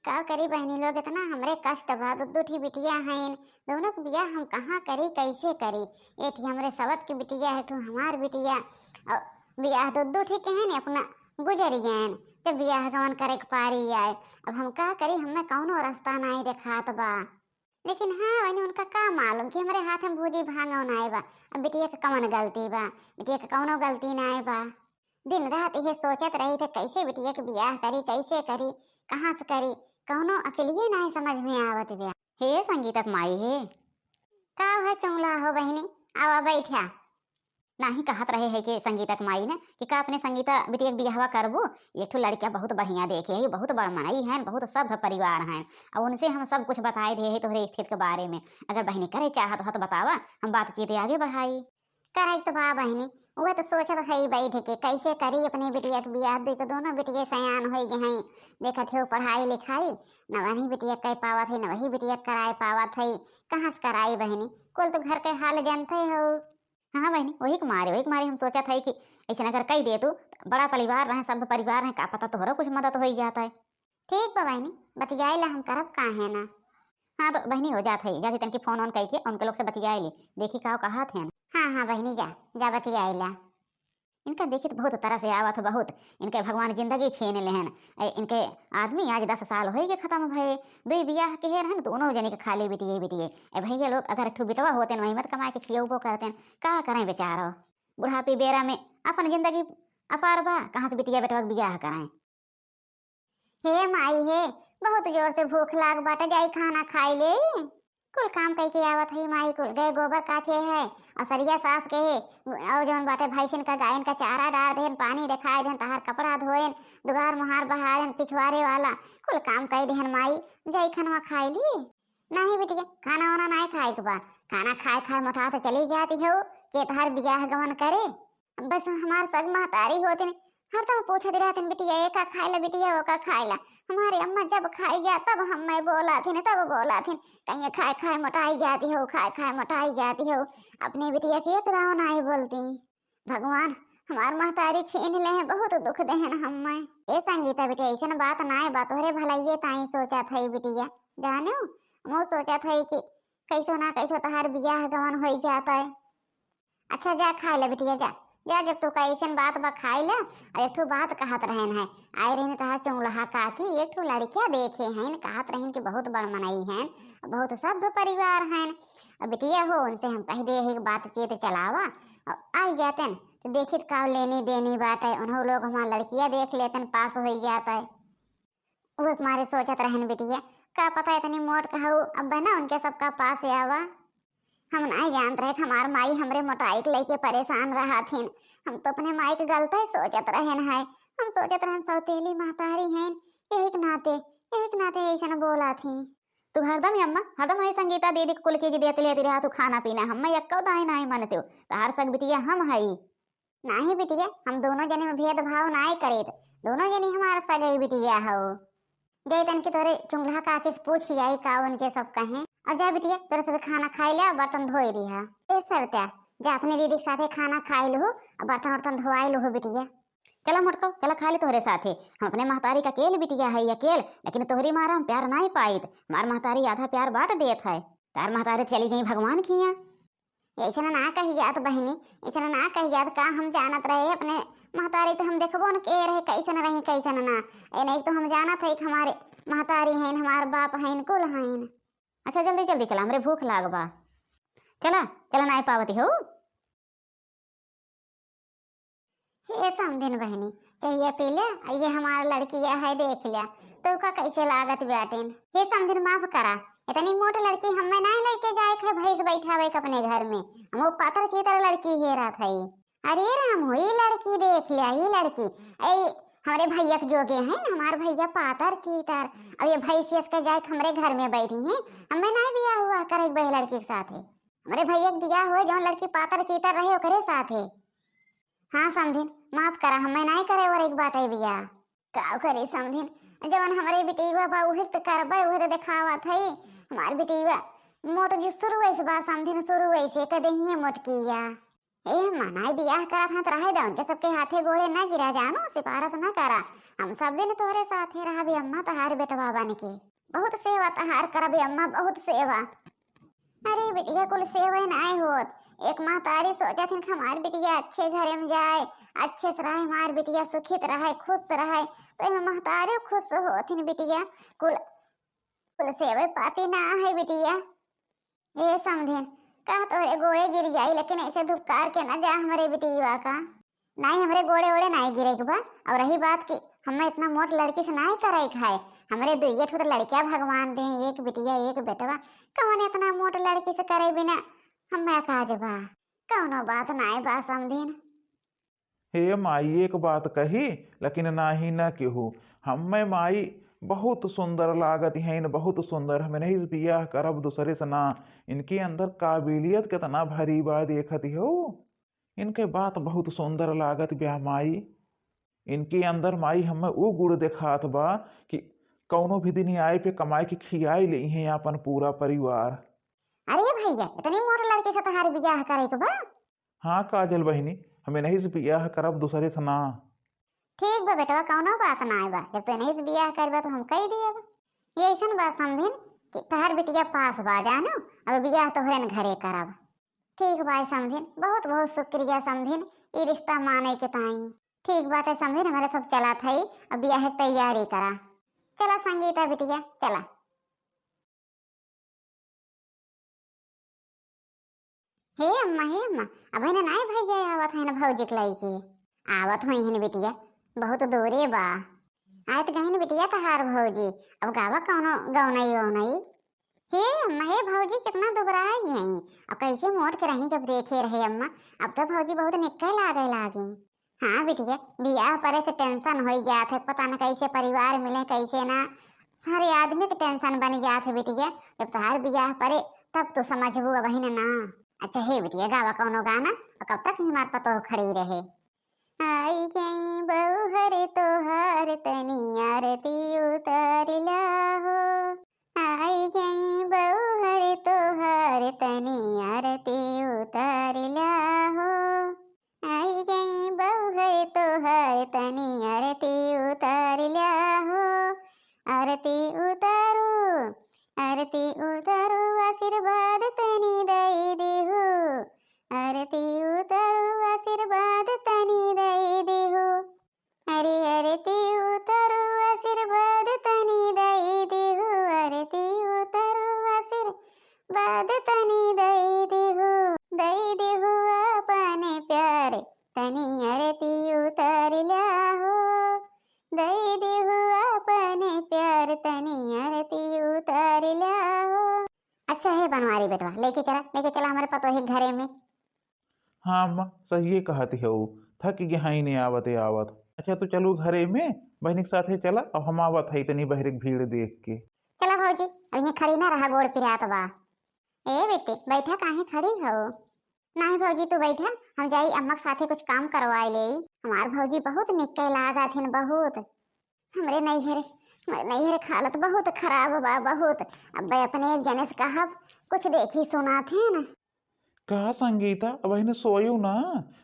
का करी बहनी लोग इतना हमरे कष्ट बा। दू ठी बिटिया हैं, दोनों के बियाह हम कहाँ करी कैसे करी। एक ही हमरे सवत की बिटिया है, तो हमार बिटिया और बियाह दू ठी के हैं अपना गुजर गए तो बियाह गवन करे के पारी आए। अब हम का करी, हमें कौनो रास्ता नहीं देखात बा। लेकिन हाँ वही उनका का मालूम कि हमारे हाथ में भूजी भांगो नाई बा। अब बिटिया के कौन गलती बा, बिटिया के कौनो गलती नाई बा। दिन रात ये सोचत रही थे कैसे बिटिया के बियाह करी, कैसे करी, कहाँ से करी, कौनो अकेलिए नहीं समझ में आवत बा। हे संगीतक माई हे का है चुंगला हो बहनी, आवा बैठा। नाही कहत रहे है कि संगीतक माई ने कि का अपने संगीता बिटिया के बियाहवा करबो। एक ठो लड़किया बहुत बढ़िया देखे है, बहुत बड़ मनई है, बहुत सभ्य परिवार है। और उनसे हम सब कुछ बताए दे है तोहरे स्थिति के बारे में। अगर बहनी करे चाहत हो तो बतावा, हम बातचीत आगे बढ़ाई। करे तो बा बहनी, वह तो सोचत है बैठ के कैसे करी अपनी बिटिया के बियाह। देख दोनों बिटिया सयान हो गए हैं, देखत है पढ़ाई लिखाई न वही बिटिया कह पावत है, न वही बिटिया कराए पावत है। कहाँ से कराई बहनी, कुल तो घर के हाल जानते हो। हाँ बहनी, वही के मारे हम सोचा था कि ऐसा अगर कही दे तू, बड़ा परिवार रहे, सब परिवार है, का पता तोहरा कुछ मदद हो जाता है। ठीक बा बहनी, बतियाई ला हम करब काहे ना। हाँ बहनी हो जात है, जाती तनकी फोन ऑन कही के उनके लोग से बतियाई ली, देखी का कहा थे। हाँ हाँ बहनी जा जा बतियाई ला। इनका देखी तो बहुत तरह से आवत बहुत, इनके भगवान जिंदगी छीन लेहन। इनके आदमी आज 10 साल हो गए खत्म भये, दुई बियाह के रहन दोनों जने के खाली बिटिए बिटिए। भैया लोग अगर ठू बिटवा होते वही मत कमा के खियोबो करते, का करें बेचारो बुढ़ापी बेरा में अपन जिंदगी अपार बा, कहाँ से बिटिया बेटवा बियाह कराएं। हे माई हे, बहुत जोर से भूख लाग बाटे, जाई खाना खाई ले। कुल काम करके आवत है माई, कुल गए गोबर काचे है और सरिया साफ के है, और जौन बाटे भैंसिन का गायन का चारा डाल देन, पानी दिखाए देन, तहार कपड़ा धोएन, दुगार मुहार बहारन, पिछवारे वाला कुल काम कर देन माई। जाई खाना खाई ली। नहीं बेटिया खाना वाना नहीं खाए के बाद, खाना खाए खाए मोटा तो चली जाती हो कि तहार बियाह गवन करे। बस हमार सग महतारी होते हर तब पूछत रहते बिटिया ये का खाएला, बिटिया वो का खाएला। हमारी अम्मा जब खाई जा तब हम मैं बोला थी, तब बोला थी कहीं खाए खाए मोटाई जाती हो, खाए खाए मोटाई जाती हो। अपनी बिटिया की एक दाव नहीं बोलती। भगवान हमार महतारी छीन ले हैं, बहुत दुख देहन हम मैं। ए संगीता बेटिया ऐसा बात ना है, बात तोहरे भलाइये ताई सोचा था बिटिया, जानो मो सोचा था कि कैसो ना कैसो तहार बियाह गवन हो जाता है। अच्छा जा खा ले बिटिया जा जा, जब तू कैसन बात बा खाई ला। और एक ठो बात कहत रहन है, आए रहने तहार चुंगलहा काकी एक ठो लड़किया देखे हैं, कहत रहन कि बहुत बड़ मनई हैं, बहुत सभ्य परिवार हैं। और बिटिया हो उनसे हम कह दे है बातचीत चलावा और आई जाते तो देखित का लेनी देनी बात है, उन्हों लोग हमारा लड़किया देख लेते पास हो जाता है। वो तुम्हारे सोचत रहन बिटिया का पता इतनी मोट कहू अब बना उनके सबका पास आवा। हम नहीं जानते रहे हमार माई हमरे मोटाई के लेके परेशान रहा थी। हम तो अपने माई के गलत ही सोचत रहन है, हम सोचत रहन सौतेली महतारी हैं, एक नाते ऐसा बोला थी। तू हरदम अम्मा हरदम है संगीता दीदी कुल के देते लेती रहा तू खाना पीना, हम यक्को दाई नहीं मनते तार सग बिटिया हम हई। नहीं बिटिया हम दोनों जने में भेदभाव नहीं करे, दोनों जनी हमारा सगई बिटिया हो। गई तन के तोरे चुंगला काके से पूछ आई का उनके सब कहें। और जा बिटिया तेरे से खाना खाई लिया, बर्तन धोई दिया। ए सरत्या जा अपने दीदी के साथे खाना खाई लो और बर्तन वर्तन धोआई लो बिटिया। चलो मोटको चलो खा ली तोहरे साथे, हम अपने महतारी का केल बिटिया है अकेल, लेकिन तोहरी मारा हम प्यार नहीं पाई, मार महतारी आधा प्यार बांट देत है, तार महतारी चली गई भगवान खिया। ऐसा ना कही जात बहनी, ऐसा ना कही जात का हम जानत रहे अपने महतारी तो हम देखबो न के रहे कैसन रही कैसन ना। ए नहीं तो हम जानत है कि हमारे महतारी हैं, हमार बाप हैं, कुल हैं। अच्छा जल्दी जल्दी चला हमरे भूख लाग बा, चला चला नहीं पावती हो। हे समझिन बहनी चाहिए पी ले, ये हमारा लड़की है देख लिया तो का कैसे लागत बैठेन। हे समझिन माफ करा, इतनी मोटी लड़की हमें नहीं लेके जाए थे भैंस बैठावे अपने घर में, हम वो पातर चीतर लड़की हेरा था। अरे राम हो ये लड़की देख लिया, ये लड़की हमारे भैया के जोगे हैं, हमारे भैया पातर चीतर, अब ये भैंसियस के जाए हमारे घर में बैठी हैं। हमें नहीं बिया हुआ करे बह लड़की के साथ है, हमारे भैया के बिया हुए जो लड़की पातर चीतर रहे करे साथ है। हाँ समझिन माफ करा, हमें नहीं करे और एक बात है बिया का करे समझिन, जवन हमारे बिटिया बा उहे तो करबे, उहे तो दिखावा थई। हमारे बिटिया मोट जो शुरू वैसे बा समझिन, शुरू वैसे कदे ही मोट किया। ए मनाई बियाह करा था तो रहे दो उनके सबके हाथे गोड़े ना गिरा जानो सिफारिश ना करा। हम सब दिन तोहरे साथे रहा भी अम्मा तहार बेटवा बन के बहुत सेवा तहार करा भी अम्मा बहुत सेवा। अरे बिटिया कुल सेवा नहीं होत एक माँ तारी सोचा थी हमार बिटिया अच्छे घरे में जाए अच्छे से रहे हमार बिटिया सुखित रहे खुश रहे तो महतारे खुश होथिन बिटिया कुल कुल सेवा पाती ना है बिटिया। ये समझे का तोरे गोड़े गिर जाई लेकिन ऐसे धुपकार के ना जा हमारे बिटिया का नहीं हमारे गोड़े ओड़े नहीं गिरे के बा। और रही बात की हमें इतना मोट लड़की से नहीं कराई खाए हमारे दुइये ठो तो लड़कियां भगवान दे एक बिटिया एक बेटवा कौन इतना मोट लड़की से करे बिना हमें काज बा कौनो बात नहीं बा समझीन। हे माई एक बात कही लेकिन नाही न केहू हमें माई बहुत सुंदर लागत है इन बहुत सुंदर हमें नहीं बियाह करब दूसरे से ना। इनके अंदर काबिलियत कितना भरी बा देखत हो इनके बात बहुत सुंदर लागत ब्याह माई। इनके अंदर माई हमें वो गुण दिखात बा कि कौनो भी दिन आए पे कमाई के खियाई ले हैं अपन पूरा परिवार। अरे भैया इतनी मोट लड़की से तुम्हारे बियाह करे के बा। हाँ काजल बहनी हमें नहीं बियाह करब दूसरे से ना। ठीक बा बेटवा कौनो बात ना बा जब तू नहीं से बियाह करबा तो हम कह दिए ये ऐसन बात समझिन कि तहार बिटिया पास बा जानो अब बियाह तोहरे न घरे करब। ठीक बा समझिन बहुत बहुत शुक्रिया समझिन ये रिश्ता माने के ताई। ठीक बाटे समझिन हमारे सब चला थई अब बियाह की तैयारी करा। चला संगीता बिटिया चला। हे अम्मा अब है नहीं भैया आवत है ना भौजी के लई की आवत हुई है बिटिया बहुत दूरे बा आए तो गहन बिटिया तहार भौजी अब गावा कौनो गौनई वौनई। हे अम्मा हे भौजी कितना दुबराई गई अब कैसे मोट के रही जब देखे रहे अम्मा अब तो भौजी बहुत निकल लागे। हाँ बिटिया बियाह परे से टेंशन हो जात है पता न कैसे परिवार मिले कैसे ना सारे आदमी के टेंशन बन जात है बिटिया जब तहार बियाह परे तब तो समझबू अब ना। अच्छा हे बिटिया गावा कौनो गाना और कब तक हिमार पतो खड़ी रहे। आई गई बहुहर तोहार तनी आरती उतार लाहो आई गई बहुहर तोहार तनी आरती उतार लाहो आई गई बहुहर तोहार तनी आरती उतार लाहो आरती उतारो आशीर्वाद तनी दई देहो आरती उतारो आशीर्वाद तनी दई देहो अरे आरती उतारो आशीर्वाद तनी दई देहो आरती उतारो आशीर्वाद तनी दई देहो अपने प्यार तनी आरती उतार लाहो दई देहो अपने प्यार तनी आरती उतार लाहो। अच्छा है बनवारी बेटवा लेके चला हमारे पतो है घरे में। हाँ अम्मा सही कहती हो थक गया ही नहीं आवत आवत। अच्छा तो चलो घरे में बहनी के साथे चला अब हम आवत है इतनी बहरी भीड़ देख के। चला भौजी अब यहाँ खड़ी ना रहा गोड़ पिरात बा। ए बेटी बैठा काहे खड़ी हो। नहीं भौजी तू बैठा हम जाई अम्मा के साथे कुछ काम करवाए ले। हमार भौजी बहुत निकल लागा थिन बहुत हमरे नैहर हालत बहुत खराब बा बहुत अब अपने एक जने से कहा कुछ देखी सुना थे न। कहा संगीता बहन सोयू ना।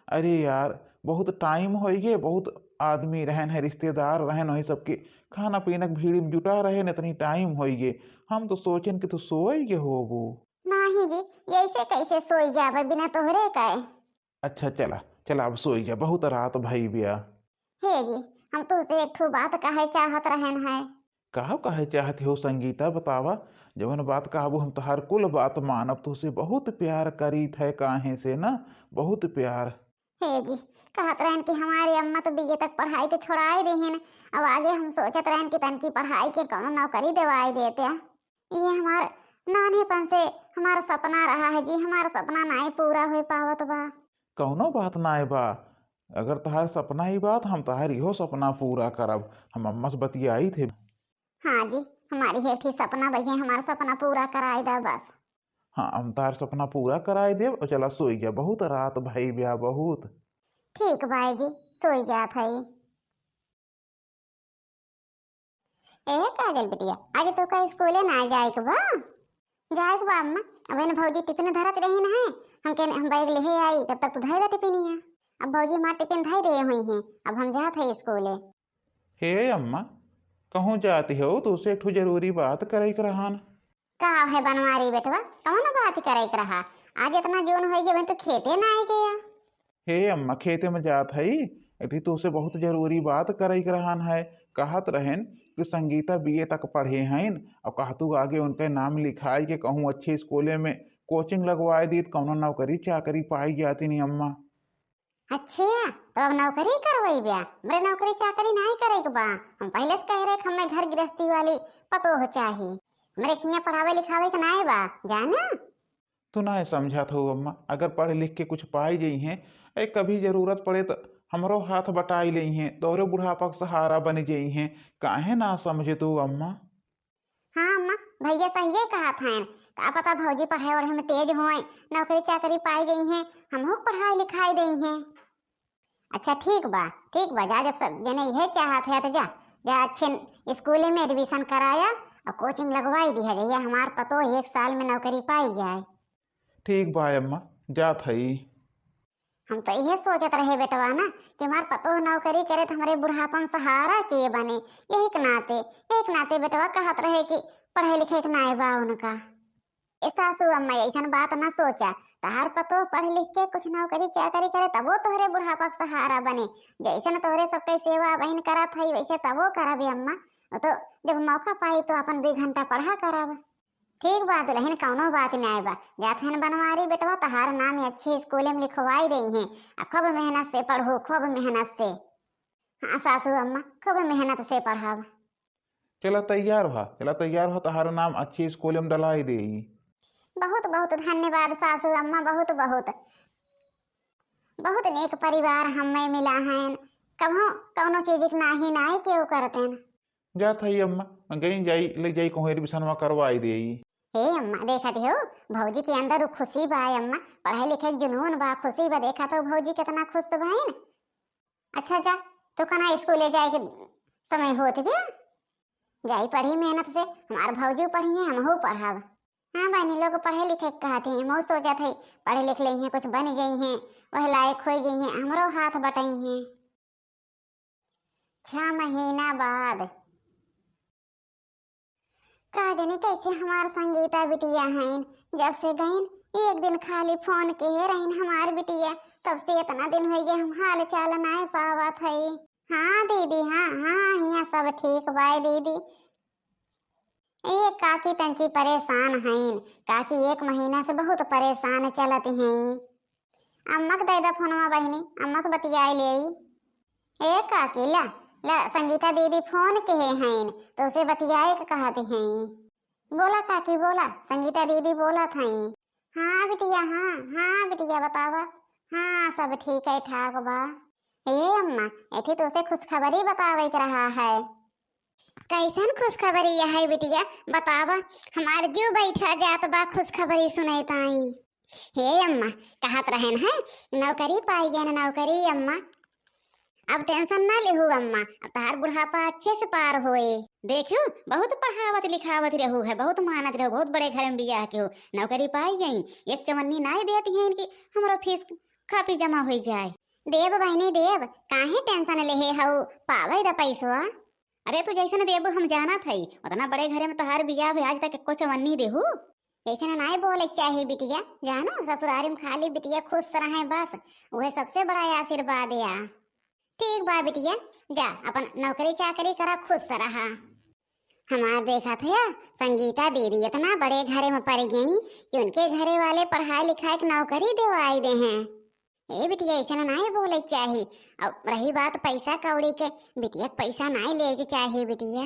अरे यार बहुत टाइम हो गए बहुत आदमी रहन है रिश्तेदार रहन हो सबके खाना पीना के भीड़ में जुटा रहे न इतनी टाइम हो गए हम तो सोचन कि तू सोई के होबू। नहीं जी ऐसे कैसे सोई जावे बिना तोहरे कहे। अच्छा चला चला अब सोई जा बहुत रात भई बिया। हे जी हम तुझसे एक ठो बात कहे चाहत रहन है। कहे चाहती हो संगीता बतावा जवन बात कहबू हम तोहार कुल बात मानब तुझसे बहुत प्यार करी थे काहे से ना बहुत प्यार। हे जी कहत रहन कि हमारी अम्मा तो बीए तक पढ़ाई के छोड़ाई देहिन अब आगे हम सोचत रहन कि तनकी पढ़ाई के कौनो नौकरी दिवाई देते ये हमार नानेपन से हमारा सपना रहा है जी हमारा सपना नहीं पूरा हो पावत बा। कौनो बात ना बा अगर तहार सपना ही बात हम तहार इहो सपना पूरा करब हम अम्मा से बतियाई थे। हाँ जी हमारी हेठी सपना भैया हमारा सपना पूरा कराई दा बस। हाँ हम तार सपना पूरा कराए देव और चला सोई गया बहुत रात भाई ब्याह बहुत। ठीक भाई जी सोई जात है। ए काजल बिटिया आज तो का स्कूले ना जाए के बा। जाए के बा अम्मा। अब इन भौजी टिफिन धरत रही है, हम बैग ले आई, तब तक तू धर दा टिफिनिया। अब भौजी हमार टिफिन धर दे हुई हैं, अब हम जात है स्कूले। हे अम्मा, कहूँ जाती हो तो उसे एक ठो जरूरी बात करे के रहान। का है बनवारी बेटवा, कौन बात करे के रहा? आज इतना जोन हो गया तो खेते ना आई गया। हे अम्मा, खेते में जात है अभी तो उसे बहुत जरूरी बात करे के रहान है। कहत रहन कि संगीता बीए तक पढ़े हैं, और कहतू आगे उनके नाम लिखाई के कहूँ अच्छे स्कूले में कोचिंग लगवाए दी तो कौनो नौकरी चाकरी पाई जाती नहीं अम्मा। अच्छा, तो अब नौकरी करवाई ब्या? मेरे नौकरी चाकरी नहीं करे के बा। हम पहले से कह रहे कि हमें घर गृहस्थी वाली पतो हो चाहिए। मेरे खिया पढ़ावे लिखावे के नहीं बा, जाना। तू ना समझा हो अम्मा, अगर पढ़ लिख के कुछ पाई गई हैं, ए कभी जरूरत पड़े तो हमरो हाथ बटाई ली हैं, तोरे बुढ़ापा का सहारा बन गई हैं। काहे ना समझे तू अम्मा? हाँ अम्मा, भैया सही कहा था। का पता भौजी पढ़ाई वढ़ाई में तेज हुए, नौकरी चाकरी पाई गई हैं, हम हो पढ़ाई लिखाई गई हैं। अच्छा ठीक बा, ठीक बा, जा जब सब जने यह चाहत है तो जा जा अच्छे स्कूल में एडमिशन कराया और कोचिंग लगवाई दी है, जैया हमार पतो 1 साल में नौकरी पाई जाए। ठीक बा अम्मा, जात हई। हम तो यही सोचत रहे बेटवा ना कि हमार पतो नौकरी करे तो हमारे बुढ़ापा में सहारा के बने। यही के नाते एक नाते बेटवा कहत रहे कि पढ़े लिखे के नाय बा उनका। ए सासू अम्मा ऐसा बात ना सोचा, तहार पतो पढ़ लिख के कुछ नौकरी चाकरी करे तबो तोहरे बुढ़ापा का सहारा बने। जैसे तोहरे सबके सेवा बहन करत हई वैसे तबो करबे अम्मा। तो जब मौका पाई तो अपन 2 घंटा पढ़ा करब। ठीक बात लेकिन कौनो बात नहीं बा, जात हन बनवारी बेटवा तहार नाम अच्छे स्कूल में लिखवाई रही हैं। खूब मेहनत से पढ़ो, खूब मेहनत से। हाँ सासू अम्मा, खूब मेहनत से पढ़ाब। चला तैयार हो, तहारा नाम अच्छे स्कूल में डलाई दे। बहुत बहुत धन्यवाद सासू अम्मा, बहुत बहुत बहुत नेक परिवार हमें मिला है। कभो कौनो चीज के नाही नाही क्यों करते हैं। जात हई अम्मा, गई जाई ले जाई कहूँ एडमिशन में करवाई दे। हे अम्मा देखा हो भौजी के अंदर खुशी बा अम्मा, पढ़ाई लिखे जुनून बा, खुशी बा। देखा तो भौजी कितना खुश बहन। अच्छा जा तो कना स्कूले जाए के समय होत भी जाई पढ़ी मेहनत से, हमार भौजी पढ़िए हम हो पढ़ाब। हाँ बहनी लोग पढ़े लिखे कहते हैं, हम सोचा थे पढ़े लिख ली हैं, कुछ बन गई हैं, वह लायक हो गई हैं, हमरो हाथ बटाई हैं। 6 महीना बाद का जानी कैसे हमार संगीता बिटिया हैं। जब से गईन एक दिन खाली फोन के रहीन हमार बिटिया, तब से इतना दिन हो गया हम हाल चाल नहीं पावत है। हाँ दीदी, हाँ हाँ यहाँ सब ठीक बाय दीदी। ये काकी तंची परेशान हैं, काकी 1 महीना से बहुत परेशान चलत हैं। अम्मा के दे दा फोनवा बहनी, अम्मा से बतियाई ले। ए काकी ला ला संगीता दीदी फोन के हैं तो उसे बतियाए के कहते हैं। बोला काकी बोला, संगीता दीदी बोला था। हाँ बिटिया, हाँ हाँ बिटिया बतावा। हाँ सब ठीक है ठाक बा। ए अम्मा ऐठी तो उसे खुशखबरी बतावे के रहा है। कैसन खुशखबरी है बिटिया बतावा, हमार जो बैठा जात बा खुशखबरी सुने ताई। हे अम्मा कहत रहन है नौकरी पाई गया ना नौकरी अम्मा। अब टेंशन ना लेहू अम्मा, अब तार बुढ़ापा अच्छे से पार होए। देखियो बहुत पढ़ावत लिखावत रहू है, बहुत मेहनत रहू, बहुत बड़े घर में बियाह के हो, नौकरी पाई गई। एक चवन्नी नहीं देती है इनकी, हमारा फीस काफी जमा हो जाए। देव बहनी देव, काहे टेंशन लेहे हऊ, पावे द पैसवा। अरे तू जैसे देव हम जाना थई, उतना बड़े घर में तोहार बियाह है, आज तक एको चवन्नी देहू। ऐसे नहीं बोले चाहिए बिटिया, जानो ससुरारी में खाली बिटिया खुश रहे बस, वह सबसे बड़ा आशीर्वाद है। ठीक बा बिटिया, जा अपन नौकरी चाकरी करा, खुश रहा। हमार देखा था संगीता दीदी इतना बड़े घरे में पड़ गई कि उनके घरे वाले पढ़ाई लिखाई की नौकरी दिवाई दे हैं। ए बिटिया ऐसा नहीं बोले चाहिए। अब रही बात पैसा कौड़ी के, बिटिया पैसा नहीं ले चाहिए बिटिया।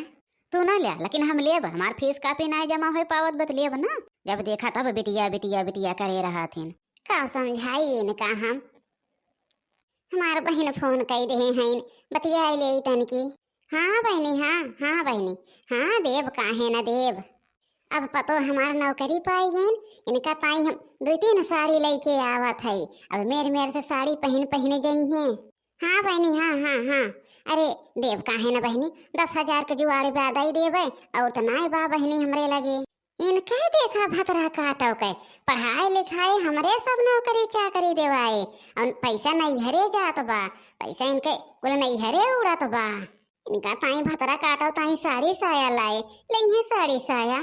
तू ना ले, लेकिन हम लेब, हमार फीस काफी नहीं जमा हो पावत बत लेब ना। जब देखा तब बिटिया बिटिया बिटिया करे रहा थे। का समझाई इनका हम। हमार बहन फोन कई दे हैं बतियाई ले तन की। हाँ बहनी, हाँ हाँ बहनी, हाँ देव काहे न देव। अब पतो हमार नौकरी पाई गई, इनका ताई हम 2-3 साड़ी लेके आवत है। अब मेरे से साड़ी पहने गई हैं। हाँ बहनी, हाँ हाँ हाँ। अरे देव काहे न बहनी, 10,000 के जुआड़ ब्यादाई देवे और तो नाय बा बहनी हमरे लगे। इनके देखा भतरा काटो के पढ़ाई लिखाई हमरे सब नौकरी चाकरी देवाए और पैसा नहीं हरे जात बा, पैसा इनके कुल नहीं हरे उड़त बा। इनका ताई भतरा काटो ताई साड़ी साया लाए ले साड़ी साया।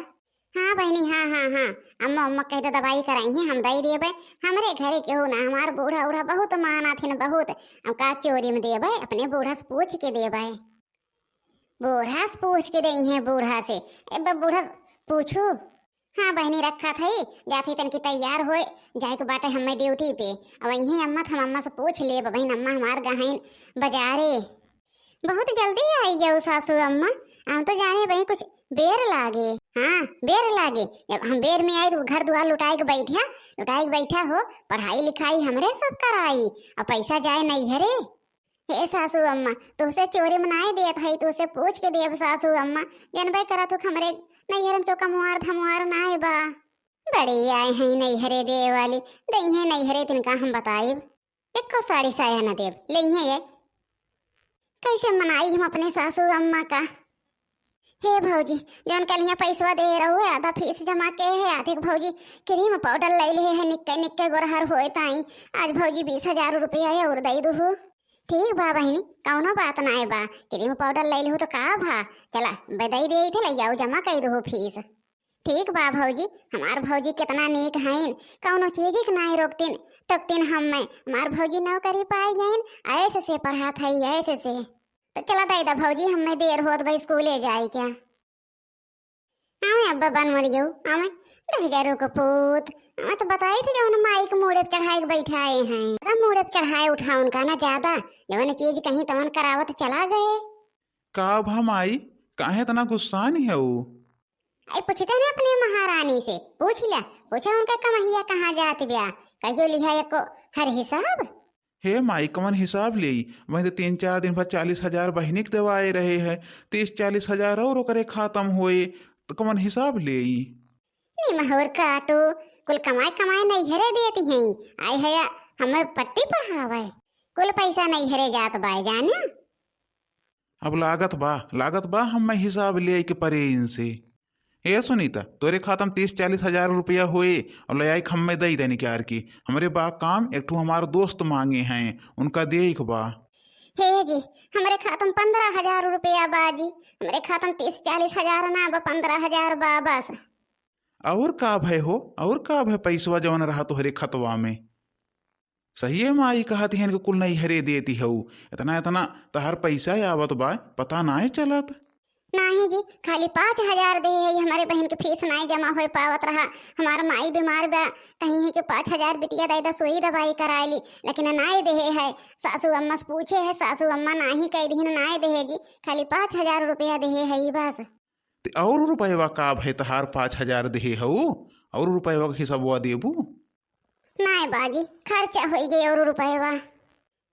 हाँ बहनी हाँ हाँ हाँ, अम्मा अम्मा कहते दवाई कराई है हम दई देवे, हमरे घरे केहू ना हमार बूढ़ा उढ़ा बहुत माना थिन बहुत, हम का चोरी में देवे अपने बूढ़ा से पूछ के देवे, बूढ़ा से पूछ के दई है बूढ़ा से। ए बूढ़ा पूछू। हाँ बहनी रखा थई जाती तन की तैयार होए जाए के बाटे हमें ड्यूटी पे, अब यही अम्मा हम अम्मा से पूछ ले बहन अम्मा हमार गहन बाजारे बहुत जल्दी आई जाओ सासू अम्मा, हम तो जाने बहन कुछ बेर लागे। हाँ बेर लागे, जब हम बेर में आई तो घर दुआर लुटाई के बैठा हो, पढ़ाई लिखाई हमरे सब कराई और पैसा जाए नहीं हरे। हे सासू अम्मा तुझसे चोरी मनाई देत है, तुझसे पूछ के देव सासू अम्मा, जनबे करा तू हमरे नहीं हरम तो कमुआर धमुआर नाय बा, बड़ी आए हैं नहीं हरे दे वाली दई है नहीं हरे तिनका हम बताइब, एको साड़ी साया न देव ले ये कैसे मनाई हम अपने सासू अम्मा का। हे भौजी जौन कल पैसवा दे रहो आधा फीस जमा के है, आधे भौजी क्रीम पाउडर ले ले है निक्के निक्के गोरहर होए ताई, आज भौजी 20,000 रुपया है और दई दू। ठीक बा बहनी कौनो बात ना है बा, क्रीम पाउडर ले लू तो का भा, चला बदई दे थे ले जाओ जमा कर दो फीस। ठीक बा भौजी, हमार भौजी कितना नेक हैं, कौनो चीज के नहीं रोकतीन टोकतीन हमें, हमार भौजी नौकरी पाई गईन ऐसे से पढ़ात है ऐसे से। तो चला दई दा भौजी हमें देर होत भाई स्कूले जाए क्या। आवे अब्बा बन मरियो आवे 10,000 को पूत, मैं तो बताई थी जो माई को मूड़े पे चढ़ाए के बैठाए हैं, मूड़े पे चढ़ाए उठा उनका ना ज्यादा, जवन चीज कहीं तमन करावत चला गए। का भा माई काहे तना गुस्सा नहीं है वो? आई पूछते ना अपने महारानी से, पूछा उनका कमहिया कहाँ जात ब्या, कहियो लिहा एको हर हिसाब। हे माई कमन हिसाब ले, वही तो 3-4 दिन बाद 40,000 बहनी के दवाए रहे हैं, 30-40,000 और ओकरे खत्म हुए तो कमन हिसाब ले। महूर काटू कुल कमाए नहीं हरे देती हैं, आई है हमें पट्टी पढ़ावे कुल पैसा नहीं हरे जात बाय जाना। अब लागत बा हम हिसाब ले के परे इनसे। ए सुनीता तोरे खाता में 30-40,000 रुपया हुए और ले आई खम्मे दई देने क्यार की, हमारे बा काम एक ठू हमारे दोस्त मांगे हैं उनका दे बा। हे जी हमारे खाता में 15,000 रुपया बाजी, हमारे खाता में 30-40,000 ना बा 15,000 बा बस। और का भय हो, और का भय पैसवा जवन रहा तो हरे खतवा में। सही है माई कहती है कुल नहीं हरे देती है, इतना इतना तहर पैसा आवत बा पता ना है चलत। नहीं जी खाली 5,000 दे है, हमारे बहन की फीस नहीं जमा हो पावत रहा, हमारा माई बीमार बा कहीं के 5,000 बिटिया दे सुई दवाई कराई ली लेकिन नहीं दे है, सासू अम्मा से पूछे है सासू अम्मा नहीं कह दी नहीं दे जी, खाली 5,000 रुपया दे है बस। और रुपया का भय तहार 5,000 दे हऊ और रुपया का हिसाबवा देबू? नहीं बाजी खर्चा हो गए और रुपया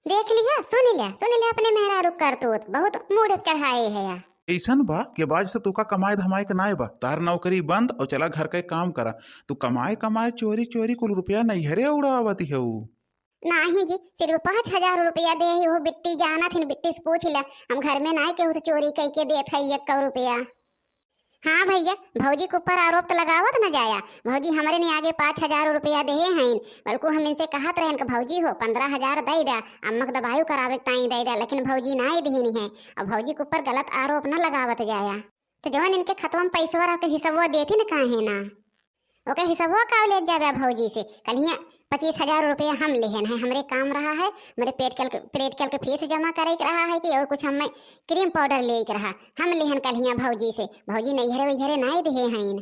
देख लिया सुन लिया अपने मेहरा रुक कर तो बहुत मूड चढ़ाए है यार। ऐसन बा के बाद से तुका कमाए धमाए के नाय बा, तार नौकरी बंद और चला घर का काम करा, तू कमाए चोरी चोरी कुल रुपया नहीं हरे उड़ावती है। नहीं जी सिर्फ 5,000 रुपया दे ही वो बिट्टी जाना थी बिट्टी से पूछ लिया, हम घर में नहीं के चोरी कह के देत है 1 रुपया। हाँ भैया भौजी के ऊपर आरोप तो लगावत न जाया, भौजी हमारे ने आगे 5,000 रुपया दे हैं, बल्कि हम इनसे कहत रहे भौजी हो 15,000 दे दे अम्मा के दवाई करावे ताई दे दे, लेकिन भौजी नहीं दी है और भौजी के ऊपर गलत आरोप न लगावत जाया। तो जवन इनके खतवा में पैसवा के हिसाबवा देती न काहे ना, ओके हिसाबवा का ले जावे भौजी से कल 25,000 रुपया हम लेहन है, हमरे काम रहा है, मेरे पेट कल के फीस जमा करे रहा है कि और कुछ हमें क्रीम पाउडर ले रहा हम लेहन कल भौजी से, भौजी नहीं हरे वही नहीं दे हैं।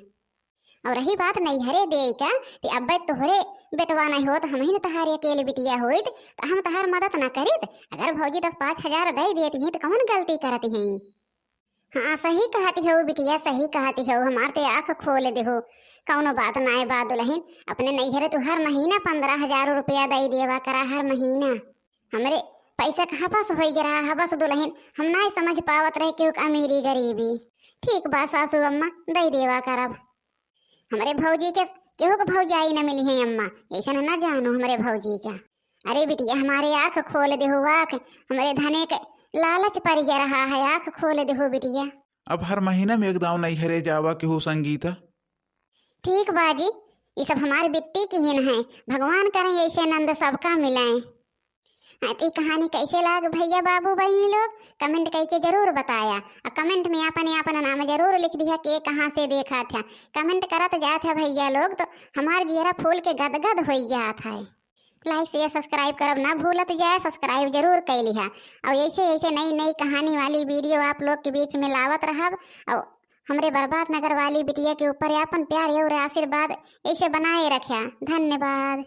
और रही बात नहीं हरे दे का तो अब तोहरे बेटवा नहीं हो तो हम ही न तहार अकेले बिटिया होत तो हम तहार मदद न करित, अगर भौजी 10-5,000 दे देती हैं तो कौन गलती करती हैं। हाँ सही कहती हो बिटिया सही कहती हो, हमार ते आँख खोल दे हो, कौनो बात ना बा दुल्हन अपने नहीं हरे तू हर महीना 15,000 रुपया दे देवा करा हर महीना, हमरे पैसा कहाँ पास हो रहा है बस दुल्हन हम नहीं समझ पावत रहे क्यों अमीरी गरीबी। ठीक बा सासू अम्मा दे देवा करब, हमारे भौजी के केहू को भौजाई न मिली है अम्मा ऐसा न जानो हमारे भौजी का। अरे बिटिया हमारे आँख खोल दे हो, आँख हमारे धने के लालच पड़ जा रहा है, आँख खोल दे हो बिटिया। अब हर महीना में एक दाव नहीं हरे जावा के हो संगीता। ठीक बाजी, ये सब हमारी बिट्टी की ही है। भगवान करें ऐसे आनंद सबका मिलाएं। ये कहानी कैसे लाग भैया बाबू बहन लोग कमेंट करके जरूर बताया, और कमेंट में अपन नाम जरूर लिख दिया कि कहाँ से देखा था। कमेंट करत जात है भैया लोग तो हमारे चेहरा फूल के गदगद हो जात है। लाइक शेयर सब्सक्राइब करब ना भूलत जाए, सब्सक्राइब जरूर कर लिहा। और ऐसे ऐसे नई नई कहानी वाली वीडियो आप लोग के बीच में लावत रहब। और हमरे बर्बाद नगर वाली बिटिया के ऊपर अपन प्यार और आशीर्वाद ऐसे बनाए रखा। धन्यवाद।